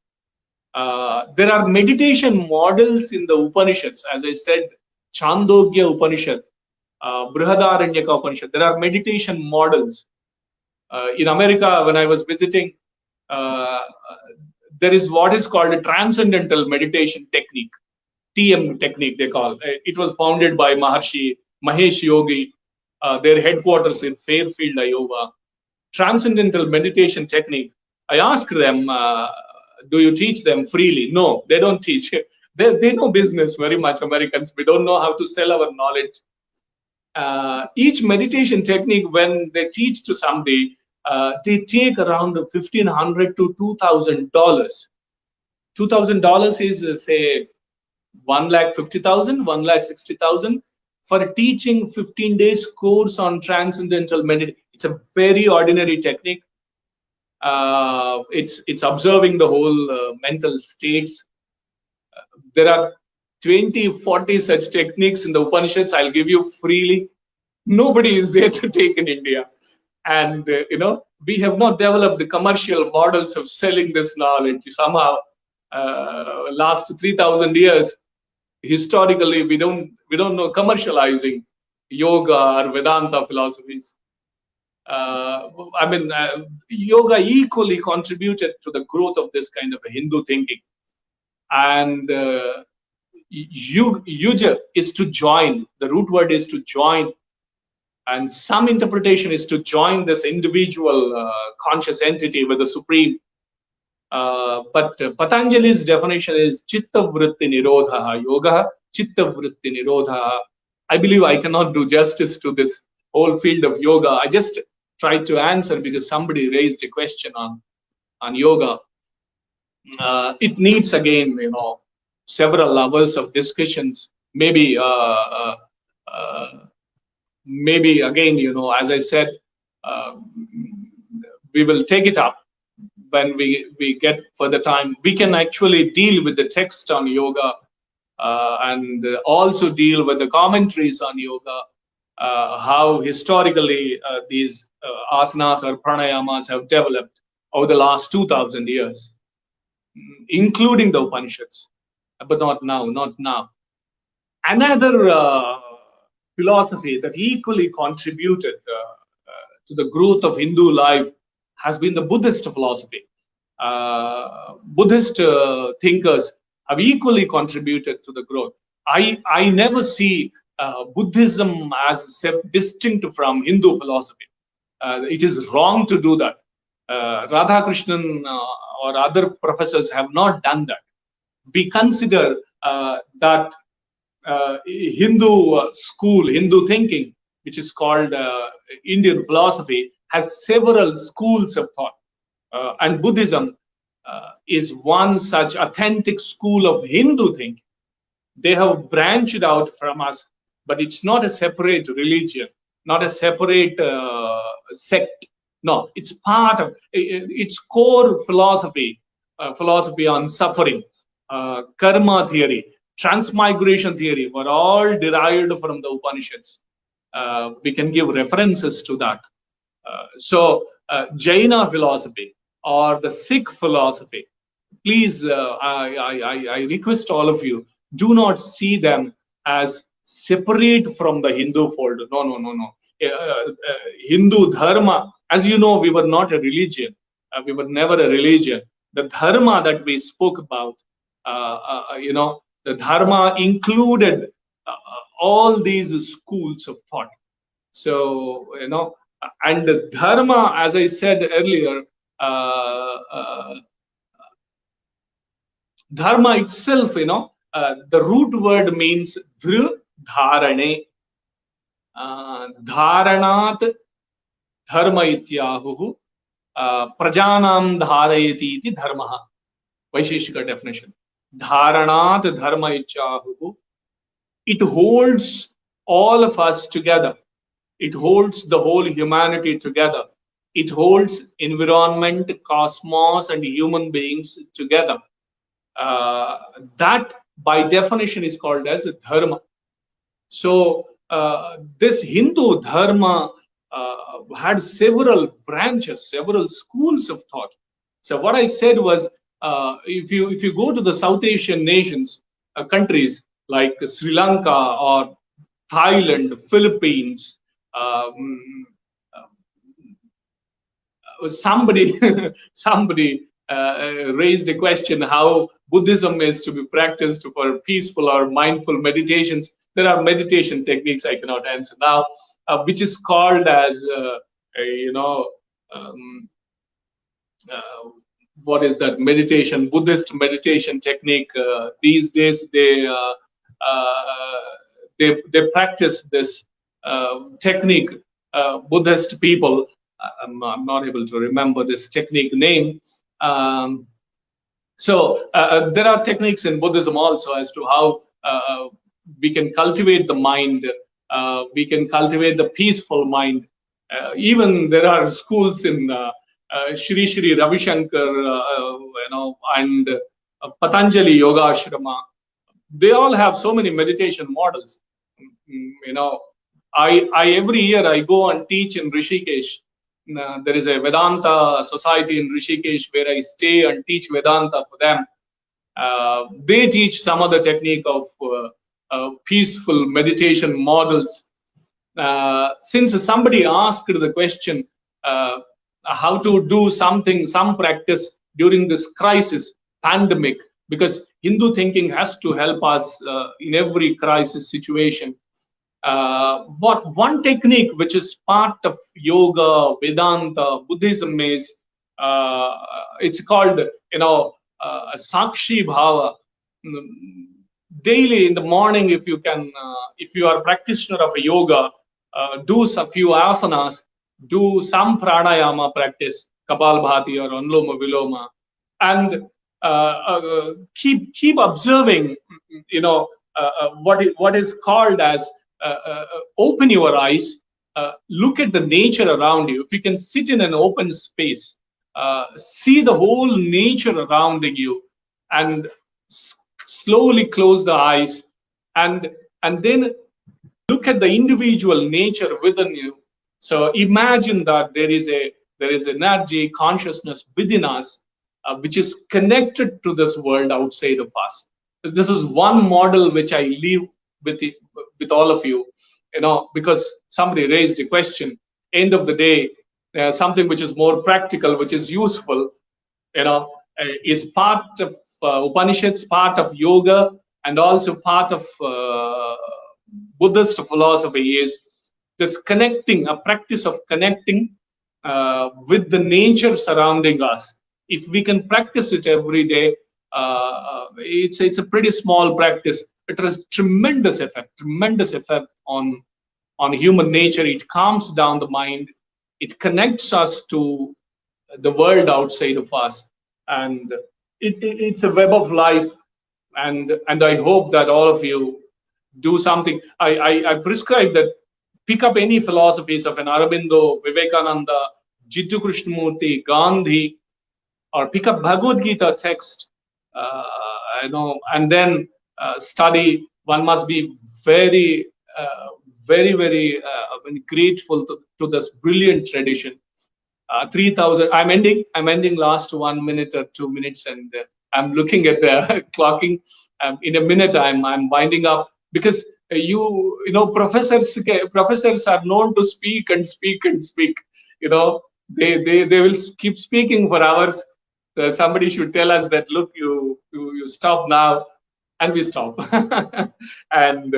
There are meditation models in the Upanishads. As I said, Chandogya Upanishad, Brihadaranyaka Upanishad. There are meditation models. In America, when I was visiting, there is what is called a Transcendental meditation technique, TM technique they call. It was founded by Maharshi Mahesh Yogi, their headquarters in Fairfield, Iowa. Transcendental meditation technique. I asked them, do you teach them freely? No, they don't teach. They know business very much, Americans. We don't know how to sell our knowledge. Each meditation technique, when they teach to somebody, they take around $1,500 to $2,000. $2,000 is say 1,50,000, 1,60,000 for teaching 15 days course on transcendental meditation. It's a very ordinary technique. It's observing the whole mental states. There are 20, 40 such techniques in the Upanishads. I'll give you freely. Nobody is there to take in India. And, we have not developed the commercial models of selling this knowledge. Somehow, last 3,000 years, historically, we don't know commercializing yoga or Vedanta philosophies. Yoga equally contributed to the growth of this kind of a Hindu thinking. And yuja is to join. The root word is to join. And some interpretation is to join this individual conscious entity with the Supreme. But Patanjali's definition is Chitta Vritti Nirodha Yoga, Chitta Vritti Nirodha. I believe I cannot do justice to this whole field of yoga. I just tried to answer because somebody raised a question on yoga. It needs again, several hours of discussions. Maybe again, as I said, we will take it up when we get further time. We can actually deal with the text on yoga and also deal with the commentaries on yoga, how historically these asanas or pranayamas have developed over the last 2,000 years, including the Upanishads, but not now. Another philosophy that equally contributed to the growth of Hindu life has been the Buddhist philosophy. Buddhist thinkers have equally contributed to the growth. I never see Buddhism as distinct from Hindu philosophy. It is wrong to do that. Ramakrishna or other professors have not done that. We consider that Hindu school, Hindu thinking, which is called Indian philosophy, has several schools of thought. And Buddhism is one such authentic school of Hindu thinking. They have branched out from us, but it's not a separate religion, not a separate sect. No, it's part of its core philosophy, philosophy on suffering, karma theory, transmigration theory were all derived from the Upanishads. We can give references to that. So Jaina philosophy or the Sikh philosophy, please, I request all of you, do not see them as separate from the Hindu fold. No. Hindu dharma, as you know, we were not a religion. We were never a religion. The dharma that we spoke about, the dharma included all these schools of thought. So, and the dharma, as I said earlier, dharma itself, the root word means dhru dharane. Dharanat dharma ityahuhu prajanam dharayati iti dharmaha. Vaisheshika definition. Dharanat dharma ityahuhu. It holds all of us together. It holds the whole humanity together. It holds environment, cosmos, and human beings together. That, by definition, is called as dharma. So, this Hindu dharma had several branches, several schools of thought. So, what I said was, if you go to the South Asian nations, countries like Sri Lanka or Thailand, Philippines, somebody raised a question how Buddhism is to be practiced for peaceful or mindful meditations. There are meditation techniques I cannot answer now, which is called as um, what is that meditation, Buddhist meditation technique. These days they practice this technique. Buddhist people, I'm not able to remember this technique name. So there are techniques in Buddhism also as to how we can cultivate the mind, we can cultivate the peaceful mind. Even there are schools in Shri Shri Ravi Shankar, and Patanjali Yoga Ashrama. They all have so many meditation models. I every year I go and teach in Rishikesh. There is a Vedanta society in Rishikesh where I stay and teach Vedanta for them. They teach some of the technique of peaceful meditation models. Since somebody asked the question, how to do something, some practice during this crisis, pandemic, because Hindu thinking has to help us in every crisis situation. What one technique which is part of yoga, Vedanta, Buddhism is it's called Sakshi Bhava. Daily in the morning, if you can, if you are a practitioner of a yoga, do a few asanas, do some pranayama practice, Kapalbhati or Anuloma Viloma, and keep observing, what is called as open your eyes, look at the nature around you. If you can sit in an open space, see the whole nature around you, and slowly close the eyes, and then look at the individual nature within you. So imagine that there is energy, consciousness within us, which is connected to this world outside of us. This is one model which I leave with all of you, because somebody raised a question. End of the day, something which is more practical, which is useful, is part of Upanishads, part of yoga, and also part of Buddhist philosophy is this connecting, a practice of connecting with the nature surrounding us. If we can practice it every day, it's a pretty small practice. It has tremendous effect on human nature. It calms down the mind. It connects us to the world outside of us, and it's a web of life. And I hope that all of you do something. I prescribe that pick up any philosophies of an Aurobindo, Vivekananda, Jiddu Krishnamurti, Gandhi, or pick up Bhagavad-Gita text, and then study. One must be very, very grateful to this brilliant tradition. 3,000. I'm ending last 1 minute or 2 minutes, and I'm looking at the clocking. In a minute, I'm winding up, because professors are known to speak and speak and speak. They will keep speaking for hours. Somebody should tell us that, look, you stop now, and we stop. And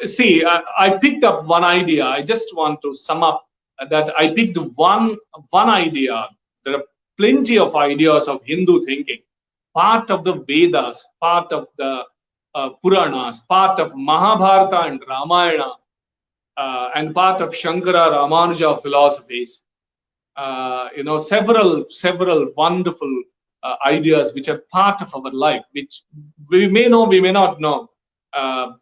see, I picked up one idea. I just want to sum up that I picked one idea. There are plenty of ideas of Hindu thinking, part of the Vedas, part of the Puranas, part of Mahabharata and Ramayana, and part of Shankara Ramanuja philosophies. Several wonderful ideas which are part of our life, which we may know, we may not know,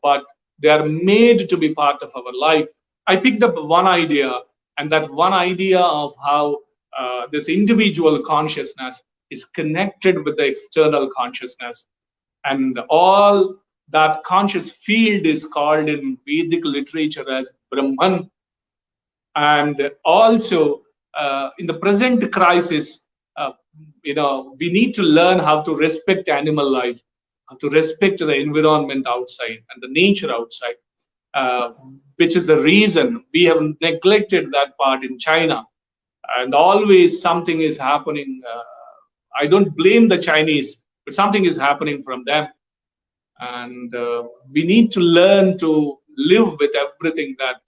but they are made to be part of our life. I picked up one idea, and that one idea of how this individual consciousness is connected with the external consciousness, and all that conscious field is called in Vedic literature as Brahman. And also in the present crisis, we need to learn how to respect animal life, how to respect the environment outside and the nature outside, which is the reason we have neglected that part in China. And always something is happening I don't blame the Chinese, but something is happening from them. And we need to learn to live with everything that,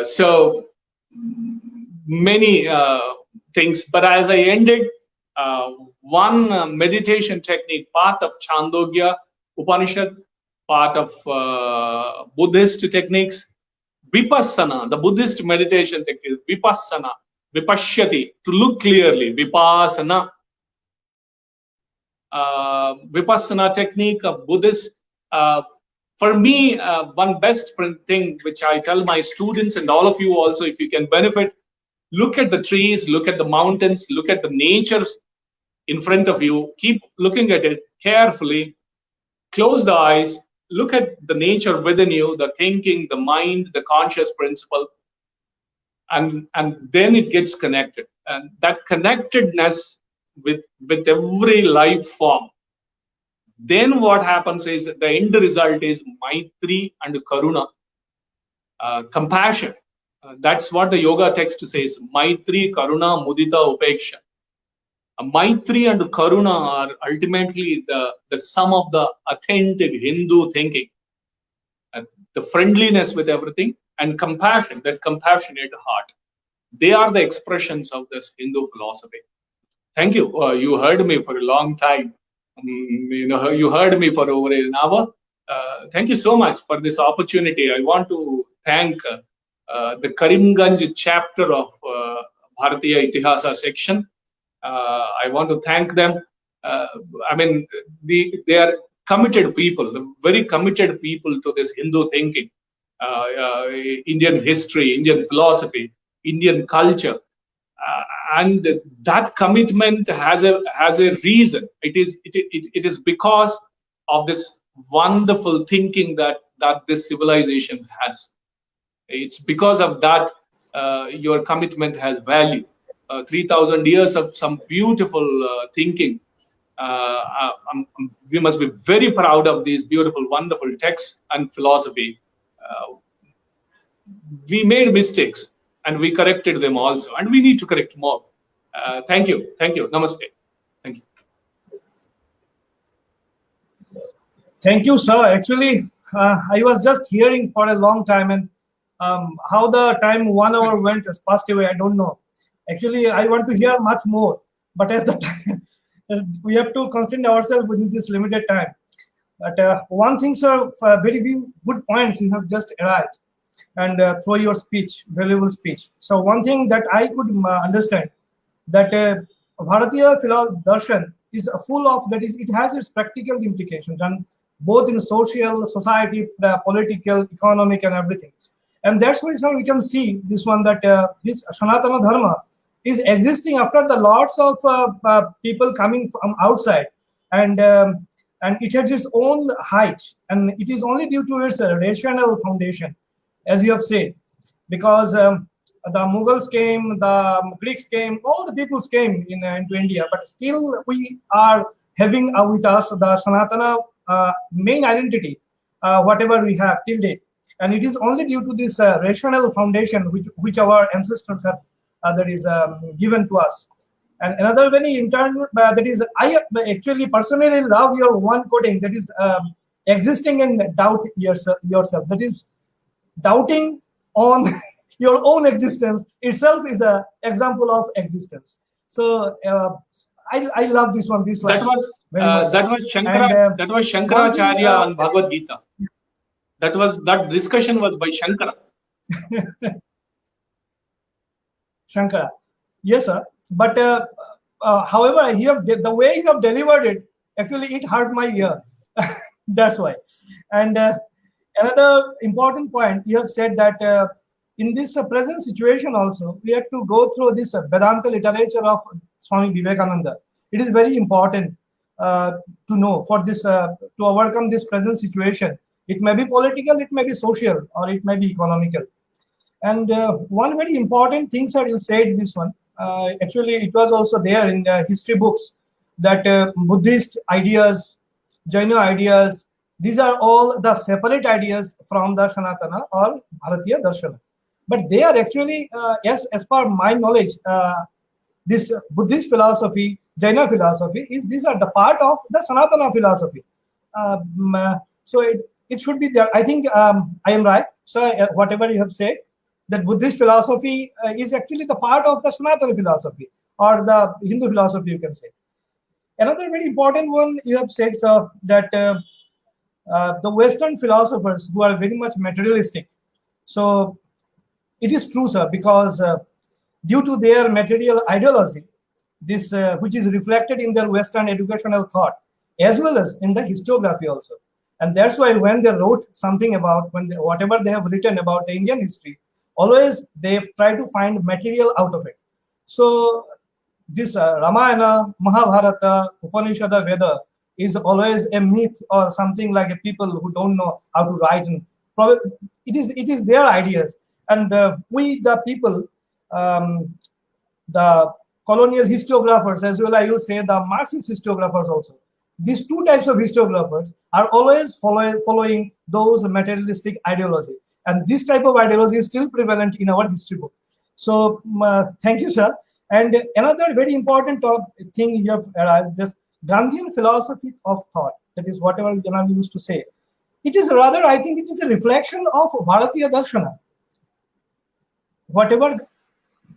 so many things. But as I ended, one meditation technique, part of Chandogya Upanishad, part of Buddhist techniques, Vipassana, the Buddhist meditation technique, Vipassana, Vipashyati, to look clearly, Vipassana. Vipassana technique of Buddhist. For me, one best thing which I tell my students and all of you also, if you can benefit, look at the trees, look at the mountains, look at the natures in front of you. Keep looking at it carefully. Close the eyes. Look at the nature within you, the thinking, the mind, the conscious principle, and then it gets connected. And that connectedness with every life form, then what happens is the end result is Maitri and Karuna, compassion. That's what the yoga text says, Maitri, Karuna, Mudita, Upeksha. Maitri and Karuna are ultimately the sum of the authentic Hindu thinking. The friendliness with everything and compassion, that compassionate heart. They are the expressions of this Hindu philosophy. Thank you. You heard me for a long time. You heard me for over an hour. Thank you so much for this opportunity. I want to thank the Karimganj chapter of Bharatiya Itihasa section. I want to thank them. I mean, they are committed people, very committed people to this Hindu thinking, Indian history, Indian philosophy, Indian culture. And that commitment has a reason. It is because of this wonderful thinking that this civilization has. It's because of that your commitment has value. 3,000 years of some beautiful thinking. We must be very proud of these beautiful, wonderful texts and philosophy. We made mistakes and we corrected them also, and we need to correct more. Thank you. Namaste. Thank you. Thank you, sir. Actually, I was just hearing for a long time, and how the time 1 hour went has passed away, I don't know. Actually, I want to hear much more, but as the time, we have to constrain ourselves within this limited time. But one thing, sir, very few good points you have just arrived, and through your speech, valuable speech. So one thing that I could understand, that Bharatiya Darshan is full of, that is, it has its practical implications, and both in social, society, political, economic, and everything. And that's why, sir, we can see this one, that this Sanatana Dharma is existing after the lots of people coming from outside, and it has its own height, and it is only due to its rational foundation, as you have said, because the Mughals came, the Greeks came, all the peoples came into India, but still we are having with us the Sanatana main identity, whatever we have till date. And it is only due to this rational foundation which our ancestors have that is given to us. And another very internal, that is, I actually personally love your one quoting, that is existing and doubt yourself. That is, doubting on your own existence itself is an example of existence. So I love this one. This line. That was Shankara. That was Shankaracharya on Bhagavad-Gita. That discussion was by Shankara. Shankara, yes, sir. But however, the way you have delivered it, actually, it hurt my ear. That's why. And another important point, you have said that in this present situation also, we have to go through this Vedanta literature of Swami Vivekananda. It is very important to know for this to overcome this present situation. It may be political, it may be social, or it may be economical. And one very important thing, sir, you said this one. Actually, it was also there in the history books that Buddhist ideas, Jaina ideas, these are all the separate ideas from the Sanatana or Bharatiya Darshana. But they are actually, as per my knowledge, this Buddhist philosophy, Jaina philosophy, these are the part of the Sanatana philosophy. So it should be there. I think I am right. So whatever you have said, that Buddhist philosophy is actually the part of the Sanatana philosophy, or the Hindu philosophy, you can say. Another very important one you have said, sir, that the Western philosophers who are very much materialistic. So it is true, sir, because due to their material ideology, this which is reflected in their Western educational thought, as well as in the historiography also. And that's why when they wrote something about, whatever they have written about the Indian history, always they try to find material out of it. So this Ramayana, Mahabharata, Upanishad, Veda is always a myth or something like a people who don't know how to write. And probably it is their ideas. And we, the people, the colonial historiographers, as well, I will say the Marxist historiographers also. These two types of historiographers are always following those materialistic ideology. And this type of ideology is still prevalent in our history book. So thank you, sir. And another very important thing you have asked, this Gandhian philosophy of thought, that is whatever Janam used to say. It is rather, I think it is a reflection of Bharatiya Darshana. Whatever,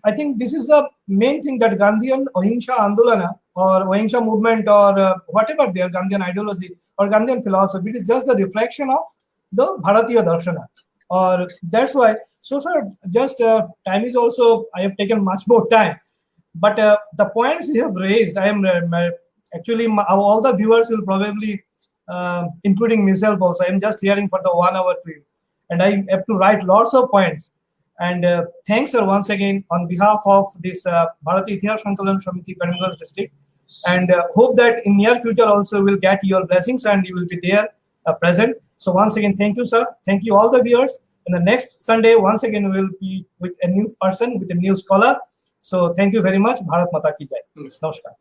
I think this is the main thing, that Gandhian Ahimsa Andolana or Ahimsa movement or whatever their Gandhian ideology or Gandhian philosophy, it is just the reflection of the Bharatiya Darshana. Or that's why, so sir, just time is also, I have taken much more time. But the points you have raised, I am actually, all the viewers will probably, including myself also, I am just hearing for the 1 hour to you. And I have to write lots of points. And thanks, sir, once again, on behalf of this Bharati Itihas Sankalan Samiti, Karimganj district. And hope that in near future also will get your blessings and you will be there present. So once again, thank you, sir. Thank you, all the viewers. And the next Sunday, once again, we will be with a new person, with a new scholar. So thank you very much. Bharat Mata Ki Jai. Namaskar.